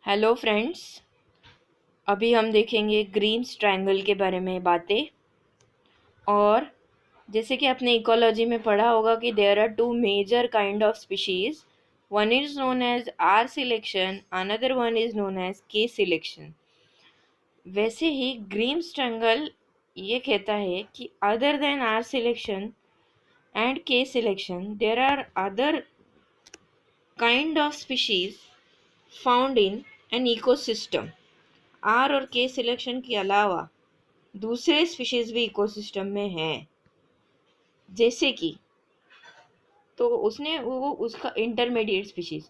Hello friends. अभी हम देखेंगे ग्रीम्स ट्रायंगल के बारे में बातें। और जैसे कि आपने इकोलॉजी में पढ़ा होगा कि there are two major kind of species. One is known as R selection, another one is known as K selection. वैसे ही ग्रीम्स ट्रायंगल ये कहता है कि other than R selection and K selection there are other kind of species found in an ecosystem. R और K selection के अलावा दूसरे स्पीशीज भी इकोसिस्टम में हैं। जैसे कि तो उसने वो उसका इंटरमीडिएट स्पीशीज,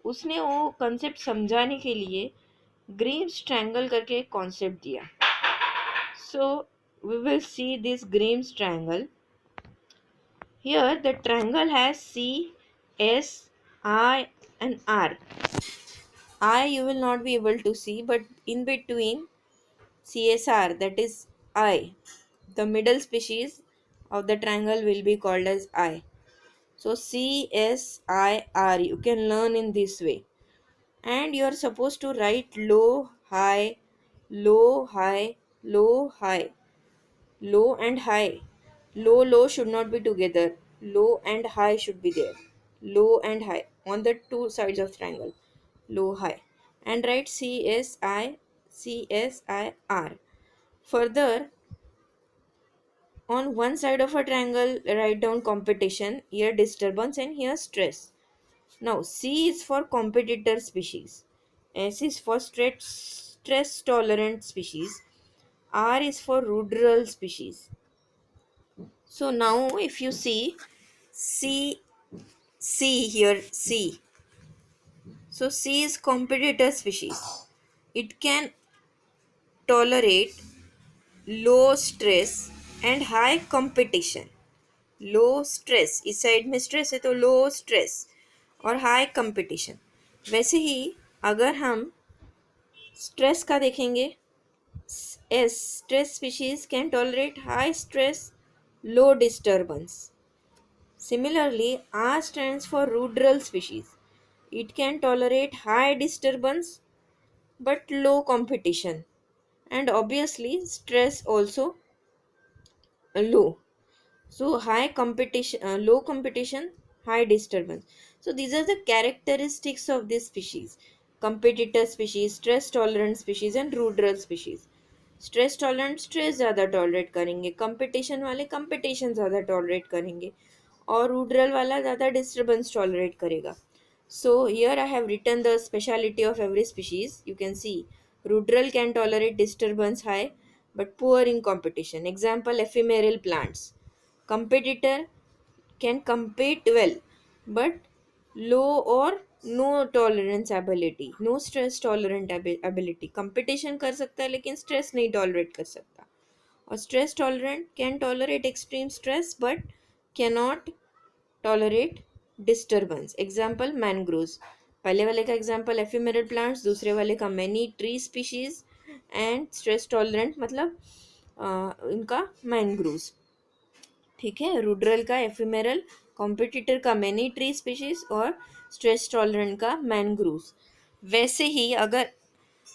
उसने वो कंसेप्ट समझाने के लिए ग्रीम्स ट्रायंगल करके एक कॉन्सेप्ट दिया। So we will see this Grime's triangle. Here the triangle has C, S, I and R. I you will not be able to see, but in between CSR, that is I, the middle species of the triangle will be called as I. So CSIR you can learn in this way, and you are supposed to write low, high, low, high, low, high, low and high. Low should not be together. Low and high should be there. Low and high on the two sides of triangle. Low, high, and write CSIR. Further, on one side of a triangle, write down competition, here disturbance, and here stress. Now, C is for competitor species, S is for stress tolerant species, R is for ruderal species. So, now if you see C here, C. So, C is competitor species. It can tolerate low stress and high competition. Low stress, इस side में stress है तो लो stress और high competition. वैसे ही अगर हम stress का देखेंगे, S stress species can tolerate high stress, low disturbance. Similarly, R stands for ruderal species. It can tolerate high disturbance but low competition, and obviously stress also low. So high competition, low competition, high disturbance. So these are the characteristics of this species: competitor species, stress tolerant species, and ruderal species. Stress tolerant stress ज़्यादा tolerate करेंगे, competition वाले competition ज़्यादा tolerate करेंगे, और ruderal वाला ज़्यादा disturbance tolerate करेगा. So here I have written the speciality of every species. You can see ruderal can tolerate disturbance high but poor in competition. Example, ephemeral plants. Competitor can compete well but low or no tolerance ability, no stress tolerant ability. Competition कर सकता है लेकिन stress नहीं tolerate कर सकता. और stress tolerant can tolerate extreme stress but cannot tolerate disturbance. Example, mangroves. पहले वाले का एग्जाम्पल एफिमेरल प्लांट्स, दूसरे वाले का many tree species, and stress tolerant मतलब इनका मैनग्रूव्स. ठीक है, रूडरल का एफिमेरल, कॉम्पिटिटर का मैनी ट्री स्पीशीज और स्ट्रेस टॉलरेंट का मैनग्रूव्स. वैसे ही अगर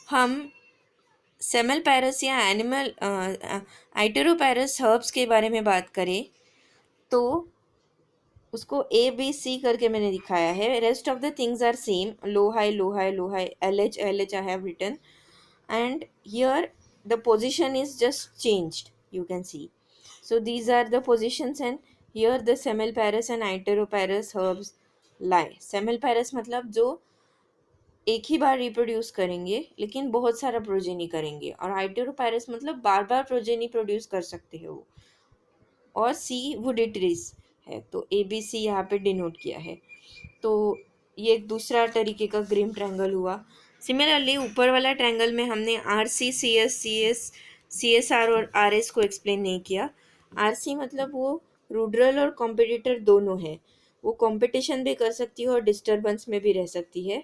हम सेमलपैरस या एनिमल आइटेरोपैरस हर्ब्स के बारे में बात करें तो उसको ABC करके मैंने दिखाया है. Rest of the things are same, low high low high low high, LH I have written, and here the position is just changed, you can see. So these are the positions, and here the semelparous and iteroparous herbs lie. semelparous मतलब जो एक ही बार reproduce करेंगे लेकिन बहुत सारा progeny करेंगे, और आइटेरोपैरस मतलब बार बार प्रोजेनी प्रोड्यूस कर सकते हैं वो. और सी वुडी ट्रीज है, तो ABC यहाँ पे डिनोट किया है. तो ये एक दूसरा तरीके का ग्रीम ट्रायंगल हुआ. सिमिलरली ऊपर वाला ट्रायंगल में हमने RC, CS, CS, CSR और RS को एक्सप्लेन नहीं किया. RC मतलब वो रूडरल और कॉम्पिटिटर दोनों है, वो कंपटीशन भी कर सकती है और डिस्टर्बेंस में भी रह सकती है.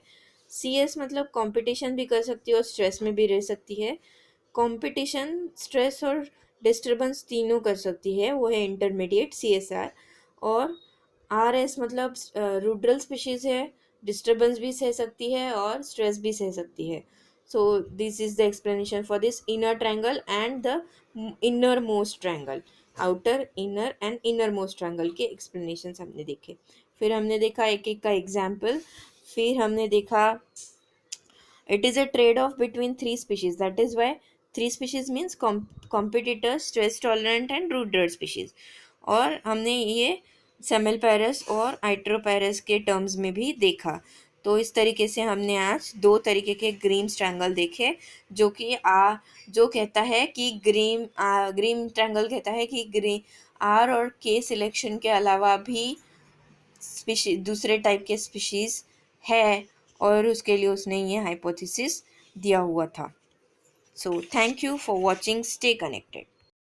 CS मतलब कंपटीशन भी कर सकती है और स्ट्रेस में भी रह सकती है. कंपटीशन, स्ट्रेस और डिस्टर्बेंस तीनों कर सकती है, वो है इंटरमीडिएट CSR. और RS मतलब रूडरल स्पीशीज़ है डिस्टर्बेंस भी सह सकती है और स्ट्रेस भी सह सकती है. So this is the explanation for this inner triangle and the inner most triangle. Outer, inner and inner most triangle के एक्सप्लेनेशन हमने देखे. फिर हमने देखा एक एक का एग्जाम्पल. फिर हमने देखा it is a trade-off between three species. That is why three species means competitor, stress tolerant and ruder species. और हमने ये सेमेल्पेरस और आइट्रोपेरस के टर्म्स में भी देखा. तो इस तरीके से हमने आज दो तरीके के ग्रीम्स ट्रायंगल देखे, जो कि जो कहता है कि ग्रीम ट्रायंगल कहता है कि ग्रीन आर और के सिलेक्शन के अलावा भी स्पीशीज, दूसरे टाइप के स्पीशीज है, और उसके लिए उसने ये हाइपोथेसिस दिया हुआ था. So thank you for watching. Stay connected.